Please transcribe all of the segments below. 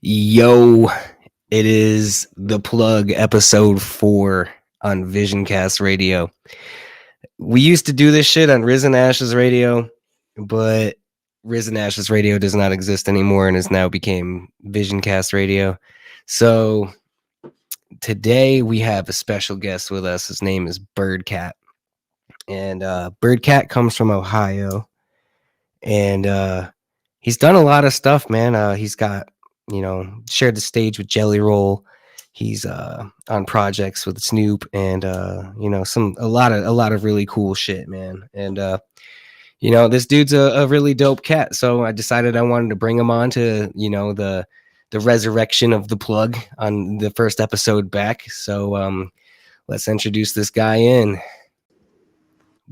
Yo, it is the plug episode 4 on VisionCast Radio. We used to do this shit on Risen Ashes Radio, but Risen Ashes Radio does not exist anymore and has now became VisionCast Radio. So today we have a special guest with us. His name is BirdKatt. And BirdKatt comes from Ohio. And he's done a lot of stuff, man. He's got, shared the stage with Jelly Roll. He's on projects with Snoop and a lot of really cool shit, man. And this dude's a really dope cat. So I decided I wanted to bring him on to, the resurrection of the plug on the first episode back. So let's introduce this guy in.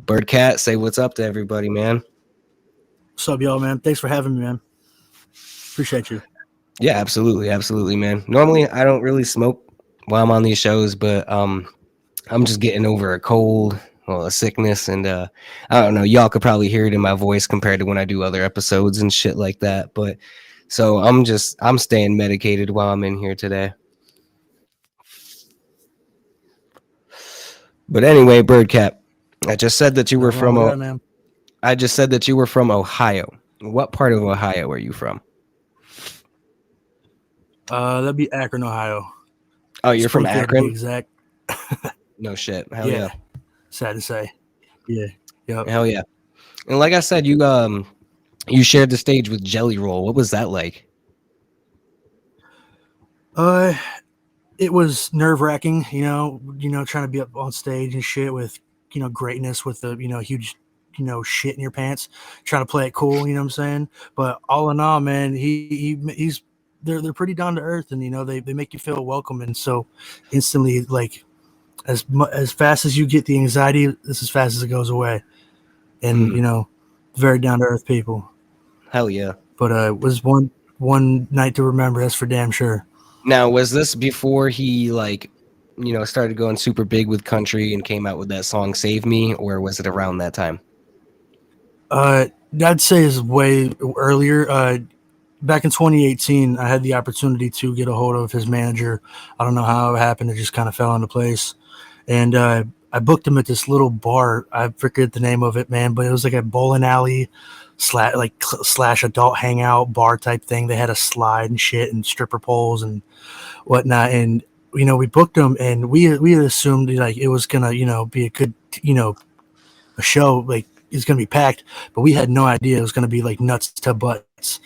BirdKatt, say what's up to everybody, man. What's up, y'all, man? Thanks for having me, man. Appreciate you. Yeah, absolutely, man. Normally, I don't really smoke while I'm on these shows, but I'm just getting over a cold, a sickness, and I don't know. Y'all could probably hear it in my voice compared to when I do other episodes and shit like that. But so I'm staying medicated while I'm in here today. But anyway, BirdKatt, I just said that you were from. I just said that you were from Ohio. What part of Ohio are you from? That'd be Akron, Ohio. Oh, you're from Akron? Exact. No shit. Hell yeah. Sad to say. Yeah. Yep. Hell yeah. And like I said, you shared the stage with Jelly Roll. What was that like? It was nerve-wracking, trying to be up on stage and shit with, greatness with the, huge, shit in your pants, trying to play it cool, you know what I'm saying? But all in all, man, he's they're pretty down to earth, and they make you feel welcome, and so instantly, like as fast as you get the anxiety, it's as fast as it goes away. And very down to earth people. Hell yeah. But it was one night to remember, that's for damn sure. Now, was this before he started going super big with country and came out with that song Save Me, or was it around that time? I'd say it's way earlier. Back in 2018, I had the opportunity to get a hold of his manager. I don't know how it happened. It just kind of fell into place. And I booked him at this little bar. I forget the name of it, man, but it was like a bowling alley slash adult hangout bar type thing. They had a slide and shit and stripper poles and whatnot. And, we booked him, and we had assumed like it was going to, be a good, a show, like it's going to be packed, but we had no idea it was going to be like nuts to butts.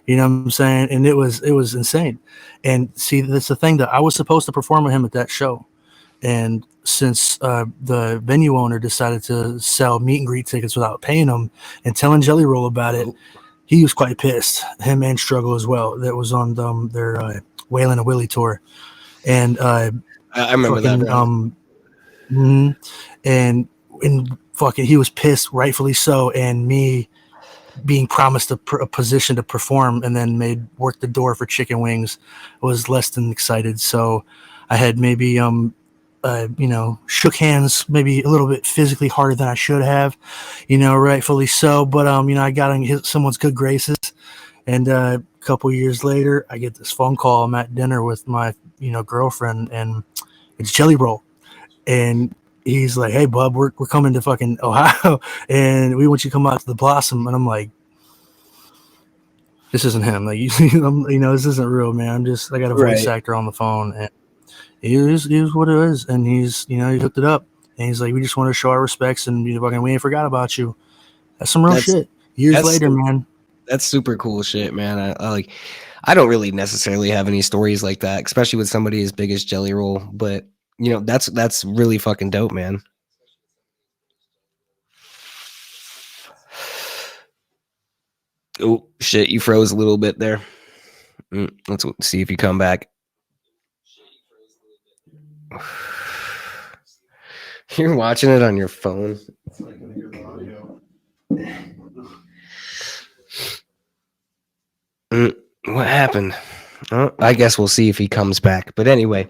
You know what I'm saying? And it was insane. And see, that's the thing, that I was supposed to perform with him at that show. And since the venue owner decided to sell meet and greet tickets without paying him and telling Jelly Roll about it, he was quite pissed. Him and Struggle as well. That was on their Waylon and Willie tour. And I remember that. And fucking, he was pissed, rightfully so. And me being promised a position to perform and then work the door for chicken wings was less than excited. So I had maybe shook hands maybe a little bit physically harder than I should have, rightfully so. But I got in someone's good graces, and a couple years later, I get this phone call. I'm at dinner with my girlfriend, and it's Jelly Roll, and he's like, "Hey, bub, we're coming to fucking Ohio, and we want you to come out to the Blossom." And I'm like, "This isn't him. Like, this isn't real, man. I got a voice actor on the phone." And it is what it is. And he's, he hooked it up. And he's like, "We just want to show our respects, and we ain't forgot about you." That's some real shit. Years later, man. That's super cool shit, man. I don't really necessarily have any stories like that, especially with somebody as big as Jelly Roll. But that's really fucking dope, man. Oh shit, you froze a little bit there. Let's see if you come back. You're watching it on your phone. What happened? I guess we'll see if he comes back. But anyway,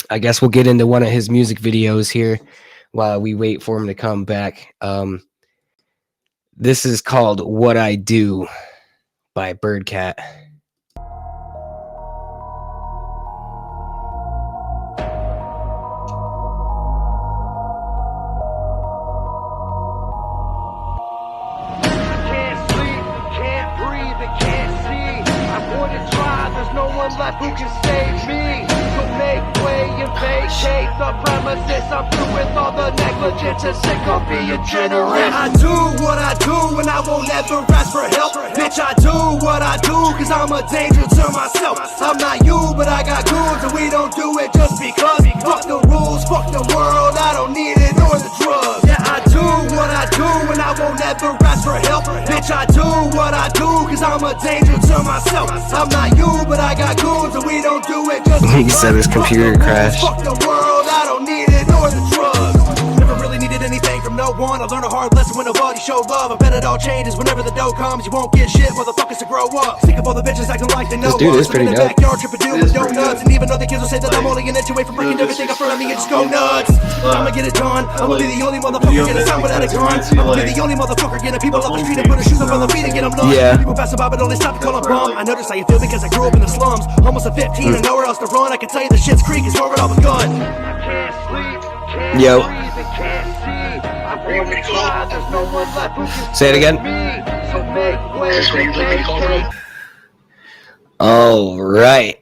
I guess we'll get into one of his music videos here while we wait for him to come back. This is called What I Do by BirdKatt. no one left who can save me. So make way and vacate the premises. I'm through with all the negligence and sick of being generous. I do what I do and I won't ever ask for help. Bitch, I do what I do cause I'm a danger to myself. I'm not you, but I got goons and we don't do it just because. Fuck the rules, fuck the world, I don't need it or the drugs. Yeah, I do what I do and I won't ever ask for help. Bitch, I do what I do cause I'm a danger to myself. I'm not you, but I got goons and we don't do it just because. He said his computer crashed. Fuck the world, I don't need it or the drugs. Never really needed anything from no one. I learned a hard lesson when nobody showed love. I bet it all changes whenever the dough comes. You won't get shit, motherfuckers, to grow up. Sick of all the bitches acting like they know This dude is pretty dope. backyard tripping deal with donuts. And even though the kids will say that I'm only an inch away from breaking everything in front of me and just go nuts. I'ma get it done. I'ma be the only motherfucker getting sound without a gun. I'ma be the only motherfucker getting people off the street and put their shoes up on the feet and get them lost. Yeah. People passing by but only stop to call them bum. I noticed how you feel because I grew up in the slums. Almost at 15 and nowhere else to run. I can tell you the shit's creek is where it all begun. Can't sleep, can't Yo. breathe, and can't see. I wanna try, there's no one left who can Say it again. me. So make way and vacate. All right.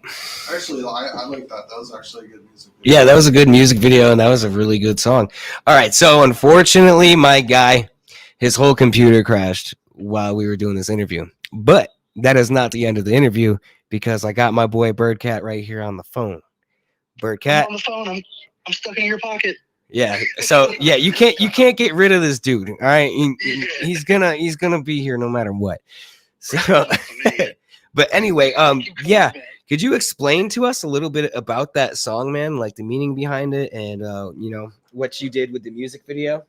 Actually, I like that. That was actually a good music video. Yeah, that was a good music video, and that was a really good song. All right, so unfortunately, my guy, his whole computer crashed while we were doing this interview. But that is not the end of the interview because I got my boy BirdKatt right here on the phone. BirdKatt. I'm on the phone. I'm stuck in your pocket. Yeah. So yeah, you can't get rid of this dude. All right, he's gonna be here no matter what. So, but anyway, yeah. Could you explain to us a little bit about that song, man? Like the meaning behind it, and you know what you did with the music video.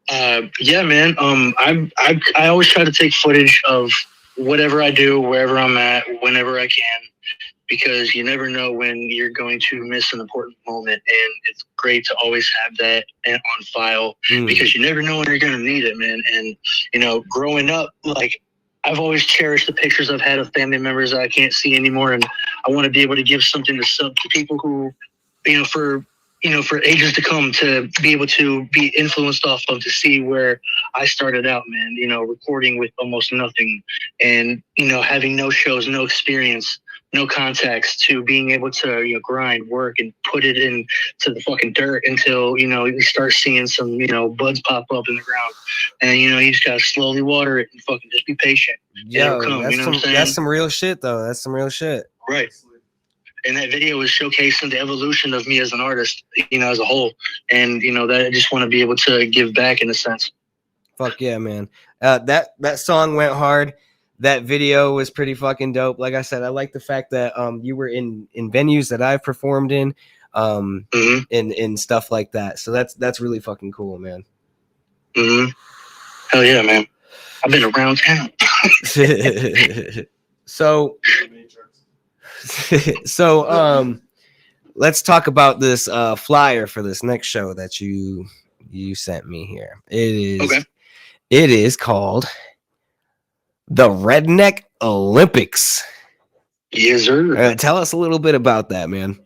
Yeah, man. I always try to take footage of whatever I do, wherever I'm at, whenever I can, because you never know when you're going to miss an important moment, and it's great to always have that on file because you never know when you're going to need it, man. And you know, growing up, like I've always cherished the pictures I've had of family members that I can't see anymore, and I want to be able to give something to people who, for ages to come, to be able to be influenced off of, to see where I started out, man. Recording with almost nothing, and having no shows, no experience, no contacts, to being able to grind, work, and put it into the fucking dirt until you start seeing some buds pop up in the ground, and you just gotta slowly water it and fucking just be patient. Yo, come, that's some real shit, though. That's some real shit. Right. And that video was showcasing the evolution of me as an artist, as a whole, and that I just want to be able to give back in a sense. Fuck yeah, man. That song went hard. That video was pretty fucking dope. Like I said, I like the fact that you were in venues that I've performed in, and stuff like that. So that's really fucking cool, man. Hell yeah, man. I've been around town. So let's talk about this flyer for this next show that you sent me here. It is called the Redneck Olympics. Yes, sir. Tell us a little bit about that, man.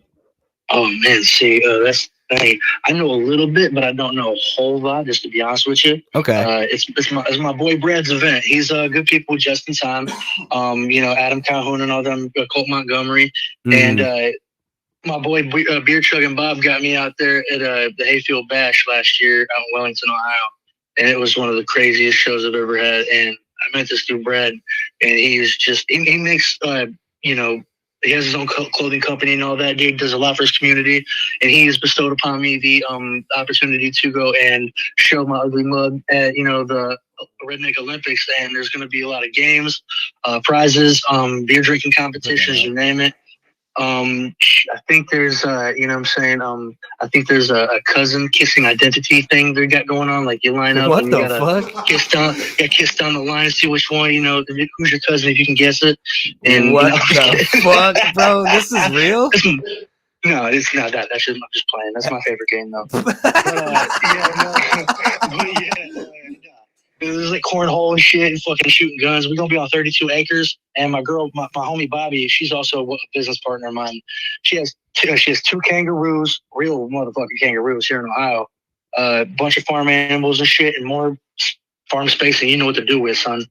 Oh man, see, I know a little bit, but I don't know a whole lot, just to be honest with you. Okay. It's my boy Brad's event. He's good people, just in time. Adam Calhoun and all them, Colt Montgomery, and my boy Beer Chugging Bob got me out there at the Hayfield Bash last year out in Wellington, Ohio, and it was one of the craziest shows I've ever had. And I met this dude Brad, and he's just he makes he has his own clothing company and all that. He does a lot for his community, and he has bestowed upon me the opportunity to go and show my ugly mug at the Redneck Olympics. And there's going to be a lot of games, prizes, beer drinking competitions, you name it. I think there's I think there's a cousin kissing identity thing they got going on. Like you line up what and the you gotta fuck? kiss down the line, see which one, who's your cousin if you can guess it. And what the fuck, bro? This is real? No, it's not that. I'm just playing. That's my favorite game though. There's like cornhole and shit and fucking shooting guns. We're gonna be on 32 acres. And my girl, my homie Bobby, she's also a business partner of mine. She has two kangaroos, real motherfucking kangaroos here in Ohio. A bunch of farm animals and shit, and more farm space, and you know what to do with, son.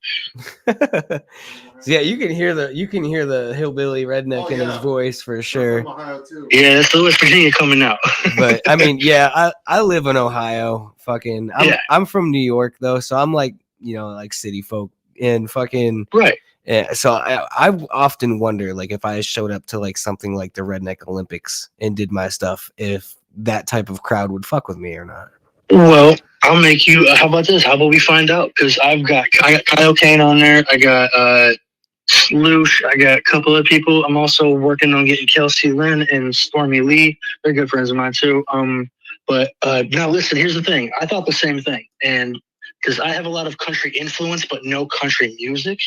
So yeah, you can hear the hillbilly redneck in his voice for sure. From Ohio too. Yeah, that's the West Virginia coming out. But I mean, yeah, I live in Ohio. Fucking, I'm from New York though, so I'm like, like city folk and fucking right. Yeah, so I often wonder, like, if I showed up to like something like the Redneck Olympics and did my stuff, if that type of crowd would fuck with me or not. Well, I'll make you. How about this? How about we find out? Because I got Kyle Kane on there. I got Sloosh. I got a couple of people. I'm also working on getting Kelsey Lynn and Stormy Lee. They're good friends of mine too. But now listen. Here's the thing. I thought the same thing, and because I have a lot of country influence, but no country music,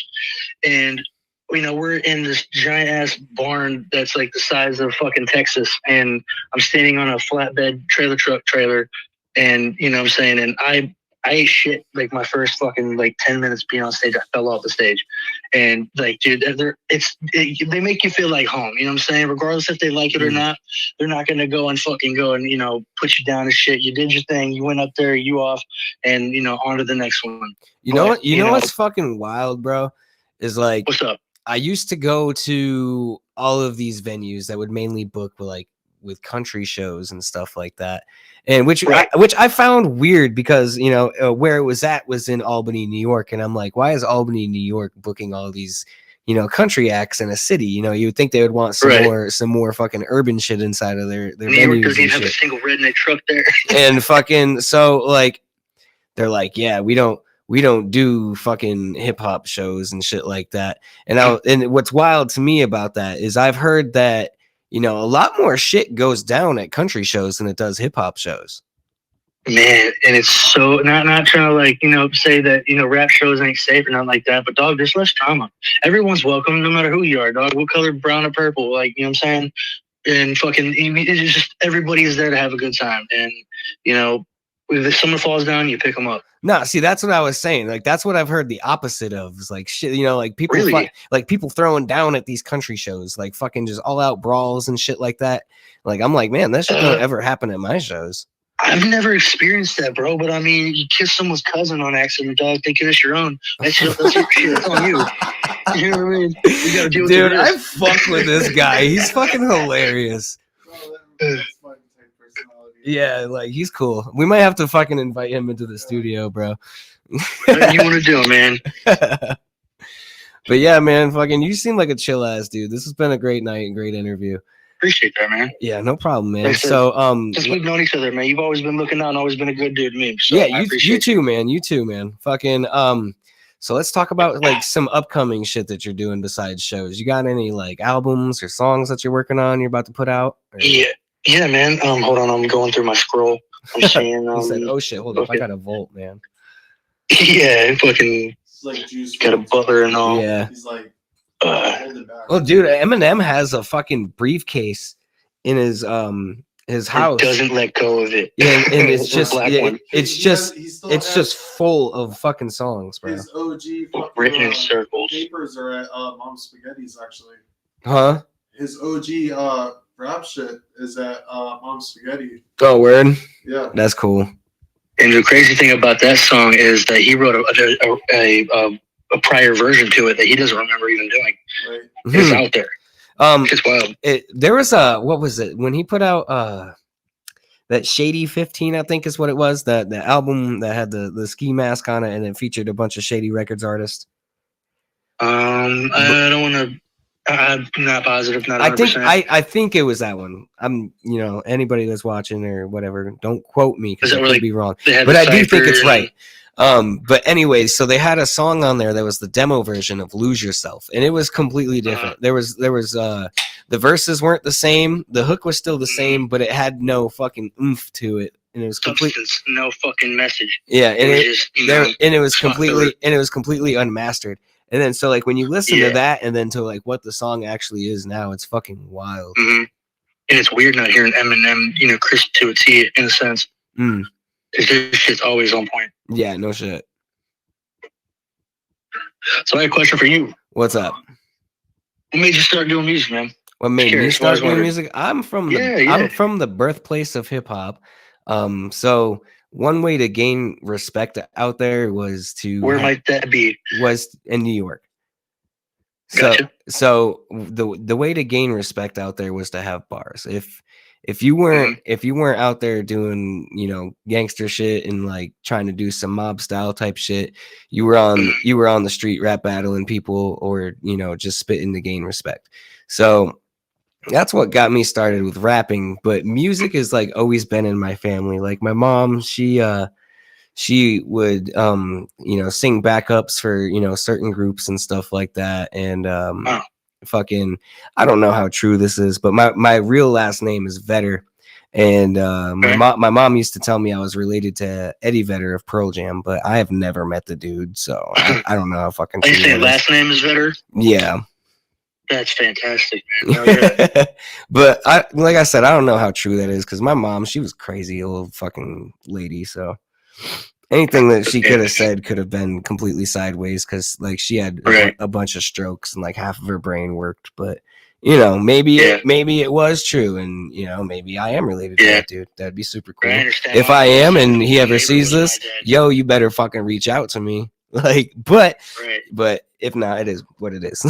and we're in this giant ass barn that's like the size of fucking Texas, and I'm standing on a flatbed truck trailer, and what I'm saying, and I ate shit like my first fucking like 10 minutes being on stage. I fell off the stage, and like, dude, they make you feel like home. You know what I'm saying? Regardless if they like it or not, they're not gonna go and put you down and shit. You did your thing. You went up there. You off, and on to the next one. You know what's fucking wild, bro? Is like, what's up? I used to go to all of these venues that would mainly book with country shows and stuff like that, and which I found weird because where it was at was in Albany, New York, and I'm like, why is Albany, New York booking all these country acts in a city? You would think they would want some more fucking urban shit inside of their New York doesn't even have a single redneck truck there, and fucking so like they're like, yeah, we don't do fucking hip hop shows and shit like that. And what's wild to me about that is I've heard that, a lot more shit goes down at country shows than it does hip hop shows. Man, and it's so not trying to say that, rap shows ain't safe or nothing like that, but dog, there's less drama. Everyone's welcome no matter who you are, dog. What color, brown or purple, like, you know what I'm saying? And fucking, it's just everybody is there to have a good time. And, if someone falls down, you pick them up. No, see, that's what I was saying. Like, that's what I've heard the opposite of. Is like shit, like people, really? Like people throwing down at these country shows, like fucking just all out brawls and shit like that. Like, I'm like, man, that shit don't ever happen at my shows. I've never experienced that, bro. But I mean, you kiss someone's cousin on accident, dog, thinking it's your own. That's your shit. That's on you. You know what I mean? You gotta deal with Dude, I fuck with this guy. He's fucking hilarious. Yeah, like he's cool. We might have to fucking invite him into the studio, bro. What you want to do, man? But yeah, man, fucking, you seem like a chill ass dude. This has been a great night and great interview. Appreciate that, man. Yeah, no problem, man. Thanks, so, just we've known each other, man. You've always been looking out and always been a good dude to me. So yeah, you too, man. You too, man. Fucking, so let's talk about like some upcoming shit that you're doing besides shows. You got any like albums or songs that you're working on? You're about to put out? Or? Yeah, man. Hold on, I'm going through my scroll. I'm seeing. He said, "Oh shit, hold up, I got a Volt, man." Yeah, fucking. Like juice got a butler and all. Yeah. He's like, well, dude, Eminem has a fucking briefcase in his house. He doesn't let go of it. Yeah, and it's just it's just full of fucking songs, bro. His OG written in circles. Papers are at Mom Spaghetti's actually. Huh? His OG rap shit is at Mom Spaghetti. Oh, word. Yeah, that's cool. And the crazy thing about that song is that he wrote a prior version to it that he doesn't remember even doing. Right. It's out there. It's wild. There was what was it when he put out that Shady 15, I think is what it was, the album that had the ski mask on it and it featured a bunch of Shady Records artists. I don't want to. I'm not positive. Not 100%. I think it was that one. I'm anybody that's watching or whatever, don't quote me because I could be wrong, but I do think it's right. But anyways, so they had a song on there that was the demo version of Lose Yourself, and it was completely different. There was the verses weren't the same, the hook was still the same, but it had no fucking oomph to it, and it was no fucking message. Yeah, and it was completely unmastered. And then so like when you listen to that and then to like what the song actually is now, it's fucking wild. Mm-hmm. And it's weird not hearing Eminem, crisp to a T in a sense. Because this shit's always on point. Yeah, no shit. So I have a question for you. What's up? What made you start doing music, man? What made me start doing music? I'm from the birthplace of hip hop. So one way to gain respect out there was to Where might that be? was in New York. Gotcha. So the way to gain respect out there was to have bars. If you weren't out there doing, you know, gangster shit and like trying to do some mob style type shit, you were on the street rap battling people, or, you know, just spitting to gain respect. So that's what got me started with rapping. But music has like always been in my family. Like my mom, she would you know, sing backups for, you know, certain groups and stuff like that. And fucking, I don't know how true this is, but my real last name is Vedder. And my mom used to tell me I was related to Eddie Vedder of Pearl Jam, but I have never met the dude, so I don't know how fucking true You say that is. last name is Vedder? Yeah. That's fantastic, man. Oh, yeah. But like I said, I don't know how true that is, because my mom, she was crazy old fucking lady, so anything that she could have said could have been completely sideways, because like she had a bunch of strokes and like half of her brain worked. But, you know, maybe it was true, and, you know, maybe I am related to that dude. That'd be super cool. If I am and he ever sees this, yo, you better fucking reach out to me. Like, but if not, it is what it is.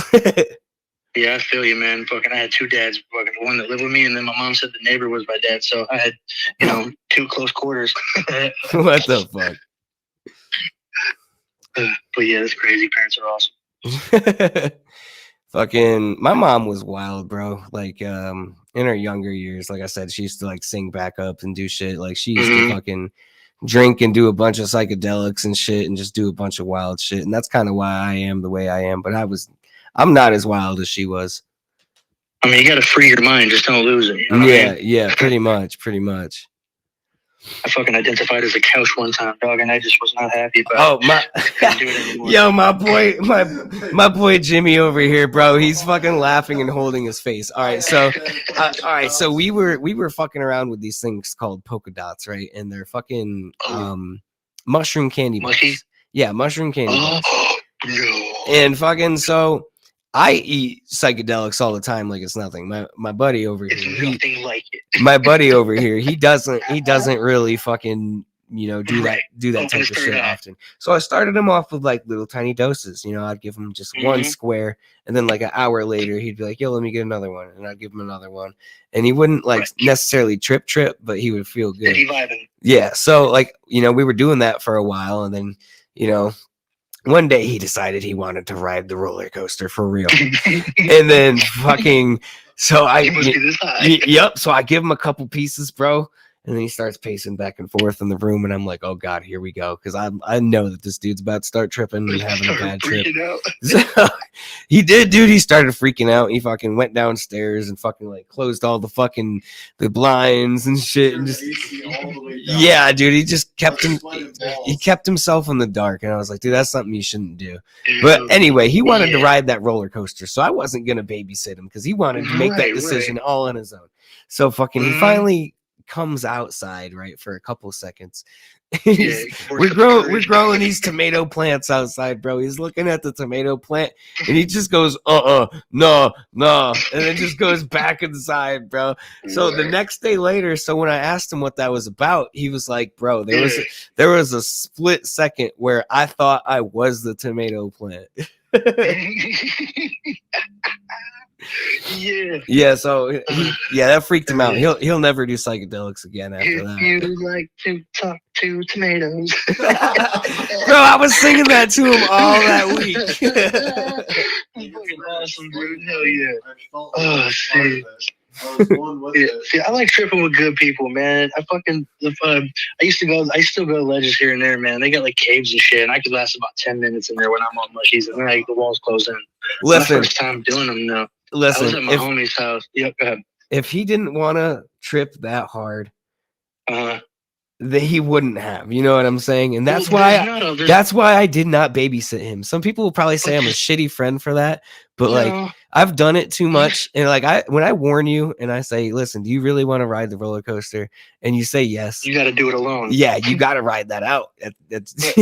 Yeah, I feel you, man. Fucking, I had two dads. Fucking, one that lived with me, and then my mom said the neighbor was my dad. So I had, you know, two close quarters. What the fuck? But yeah, that's crazy. Parents are awesome. Fucking, my mom was wild, bro. Like, in her younger years, like I said, she used to like sing backup and do shit. Like, she used to fucking drink and do a bunch of psychedelics and shit, and just do a bunch of wild shit. And that's kind of why I am the way I am. But I'm not as wild as she was. I mean, you got to free your mind. Just don't lose it. You know what I mean? Yeah, pretty much. I fucking identified as a couch one time, dog, and I just was not happy about it. Yo, my boy Jimmy over here, bro. He's fucking laughing and holding his face. All right, so we were fucking around with these things called polka dots, right? And they're fucking mushroom candy bars. Yeah, mushroom candy bars. No. And fucking, so I eat psychedelics all the time like it's nothing. My buddy over here, my buddy over here, he doesn't really fucking, you know, do that type of shit often. So I started him off with like little tiny doses. You know, I'd give him just one square, and then like an hour later, he'd be like, "Yo, let me get another one," and I'd give him another one, and he wouldn't like necessarily trip, but he would feel good. Yeah. So like, you know, we were doing that for a while, and then, you know, one day he decided he wanted to ride the roller coaster for real. And then fucking, so so I give him a couple pieces, bro. And then he starts pacing back and forth in the room, and I'm like, oh God, here we go. Because I know that this dude's about to start tripping and having a bad trip. So, he did, dude. He started freaking out. He fucking went downstairs and fucking like closed all the blinds and shit. And just, yeah, dude, he just kept himself in the dark. And I was like, dude, that's something you shouldn't do. But anyway, he wanted to ride that roller coaster, so I wasn't gonna babysit him because he wanted to make that decision all on his own. So fucking, he finally comes outside, right, for a couple seconds. We're growing these tomato plants outside, bro. He's looking at the tomato plant and he just goes, no, and then just goes back inside, bro. So the next day later, so when I asked him what that was about, he was like, bro, there was a split second where I thought I was the tomato plant. Yeah, so that freaked him out. He'll never do psychedelics again after that. If you like to talk to tomatoes. Bro, I was singing that to him all that week. Fucking awesome, dude. Hell yeah. Oh shit. See, I like tripping with good people, man. I still go to Legends here and there, man. They got like caves and shit, and I could last about 10 minutes in there when I'm on mushies, and then like the walls close in. Listen, my first time doing them now. Listen, I was at my homie's house. Yep, go ahead. If he didn't want to trip that hard, that he wouldn't have. You know what I'm saying? And that's why I did not babysit him. Some people will probably say I'm a shitty friend for that, but like I've done it too much. And like when I warn you and I say, listen, do you really want to ride the roller coaster? And you say yes, you got to do it alone. Yeah, you got to ride that out. That's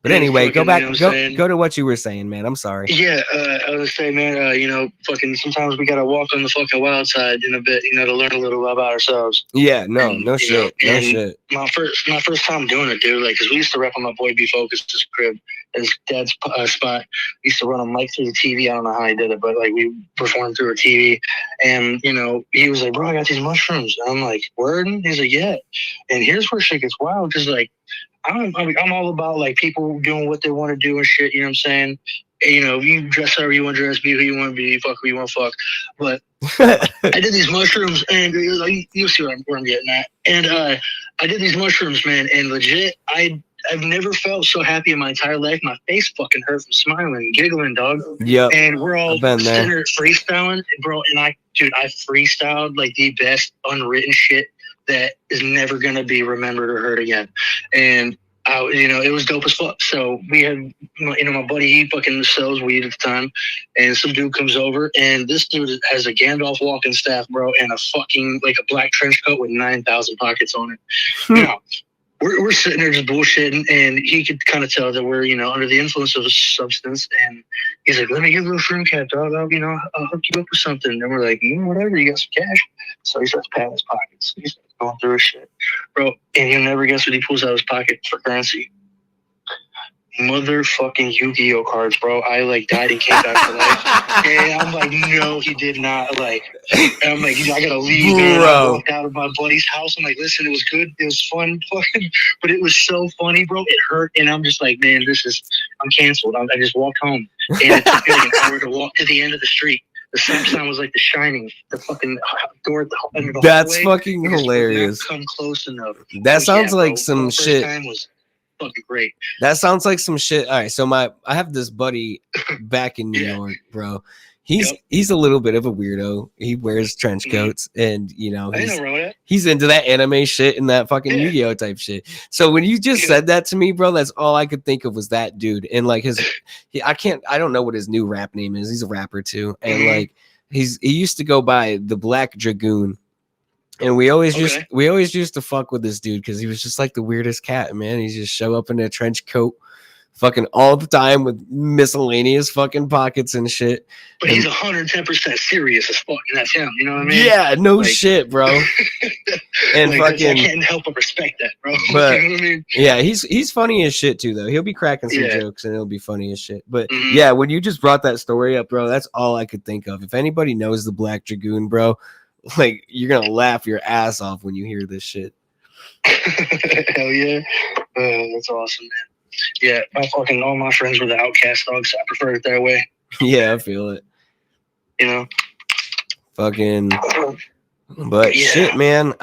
But And anyway, go fucking, back, you know what I'm saying? go to what you were saying, man. I'm sorry. Yeah, I was saying, man, you know, fucking sometimes we gotta walk on the fucking wild side in a bit, you know, to learn a little about ourselves. Yeah, no, And, no you shit, know, no and shit. My first time doing it, dude, like, cause we used to rep on my boy B Focus's crib, his dad's spot. We used to run a mic through the TV. I don't know how he did it, but like we performed through a TV. And you know, he was like, "Bro, I got these mushrooms." And I'm like, "Word?" And he's like, "Yeah." And here's where shit gets wild, because like I'm all about like people doing what they want to do and shit. You know what I'm saying? And, you know, you dress however you want to dress, be who you want to be, fuck who you want to fuck. But I did these mushrooms, and you'll see where I'm getting at. And I did these mushrooms, man, and legit, I've never felt so happy in my entire life. My face fucking hurt from smiling and giggling, dog. Yep. And we're all I've been there. center freestyling, bro. And I freestyled like the best unwritten shit that is never gonna be remembered or heard again. And you know, it was dope as fuck. So we had, you know, my buddy, he fucking sells weed at the time, and some dude comes over, and this dude has a Gandalf walking staff, bro, and a fucking like a black trench coat with 9,000 pockets on it. Now, we're sitting there just bullshitting, and he could kind of tell that we're, you know, under the influence of a substance. And he's like, "Let me give you a BirdKatt, dog. I'll hook you up with something." And we're like, "Whatever, you got some cash." So he starts patting his pockets. He starts going through his shit, bro. And you'll never guess what he pulls out of his pocket for currency. Motherfucking Yu-Gi-Oh cards, bro. I like died and came back to life. And I'm like, no, he did not. Like, and I'm like, I gotta leave, man. I walked out of my buddy's house. I'm like, listen, it was good, it was fun, fucking, but it was so funny, bro. It hurt, and I'm just like, man, I'm canceled. I just walked home, and it took me like an hour to walk to the end of the street. The stop sign was like The Shining. The fucking door at the end of the That's hallway. fucking hilarious. Come close enough. That sounds like bro, some first shit. time was fucking great. That sounds like some shit. All right, so I have this buddy back in New York, bro. He's a little bit of a weirdo. He wears trench coats, and you know, he's into that anime shit and that fucking Yu-Gi-Oh type shit. So when you just said that to me, bro, that's all I could think of was that dude. And like I don't know what his new rap name is. He's a rapper too, and like he used to go by the Black Dragoon. And we always used to fuck with this dude because he was just like the weirdest cat, man. He just show up in a trench coat, fucking all the time with miscellaneous fucking pockets and shit. But he's 110% serious as fuck, and that's him. You know what I mean? Yeah, no shit, bro. And like, fucking, I can't help but respect that, bro. But you know what I mean? Yeah, he's funny as shit too, though. He'll be cracking some jokes and it'll be funny as shit. But yeah, when you just brought that story up, bro, that's all I could think of. If anybody knows the Black Dragoon, bro, like you're gonna laugh your ass off when you hear this shit. Hell yeah, that's awesome, man. Yeah, all my friends were the outcast dogs. So I prefer it that way. Yeah, I feel it. You know, fucking. But shit, man.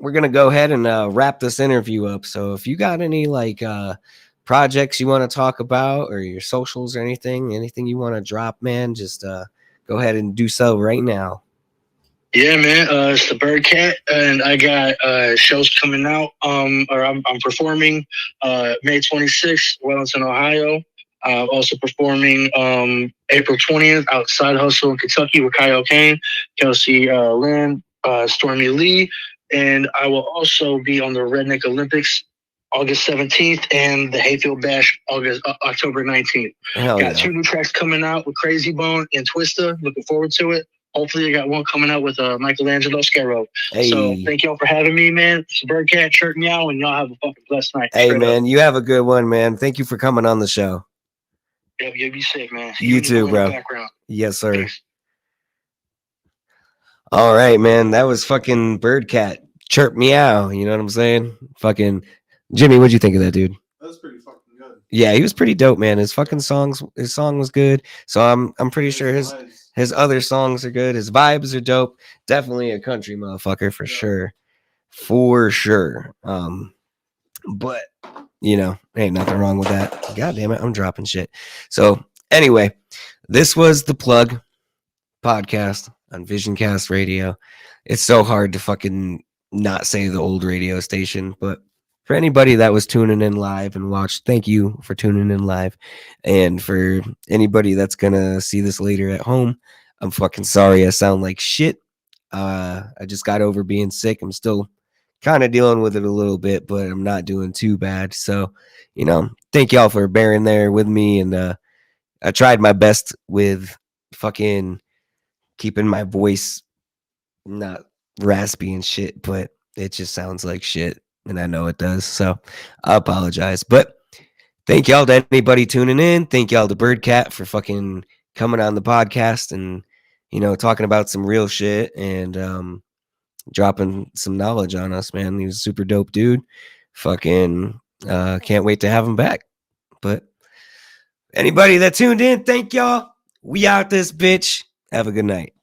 We're gonna go ahead and wrap this interview up. So if you got any like projects you want to talk about, or your socials, or anything you want to drop, man, just go ahead and do so right now. Yeah, man. It's the BirdKatt, and I got shows coming out. Or I'm performing May 26th, Wellington, Ohio. Also performing April 20th outside Hustle in Kentucky with Kyle Kane, Kelsey Lynn, Stormy Lee, and I will also be on the Redneck Olympics August 17th and the Hayfield Bash October 19th. Got 2 new tracks coming out with Crazy Bone and Twista. Looking forward to it. Hopefully, I got one coming out with Michelangelo Scarrow. Hey. So thank y'all for having me, man. It's BirdKatt, Chirp Meow, and y'all have a fucking blessed night. Hey, man, you have a good one, man. Thank you for coming on the show. Yeah, you be safe, man. You too, bro. Yes, sir. Thanks. All right, man. That was fucking BirdKatt, Chirp Meow. You know what I'm saying? Fucking Jimmy, what'd you think of that, dude? That was pretty fucking good. Yeah, he was pretty dope, man. His song was good. So I'm pretty sure his other songs are good. His vibes are dope. Definitely a country motherfucker for sure. For sure. But you know, ain't nothing wrong with that. God damn it, I'm dropping shit. So anyway, this was the Plug podcast on VisionCast Radio. It's so hard to fucking not say the old radio station, but for anybody that was tuning in live and watched, thank you for tuning in live. And for anybody that's gonna see this later at home, I'm fucking sorry I sound like shit. I just got over being sick. I'm still kind of dealing with it a little bit, but I'm not doing too bad. So, thank y'all for bearing there with me. And I tried my best with fucking keeping my voice not raspy and shit, but it just sounds like shit. And I know it does. So I apologize. But thank y'all to anybody tuning in. Thank y'all to BirdKatt for fucking coming on the podcast and, talking about some real shit and dropping some knowledge on us, man. He was a super dope dude. Fucking can't wait to have him back. But anybody that tuned in, thank y'all. We out this bitch. Have a good night.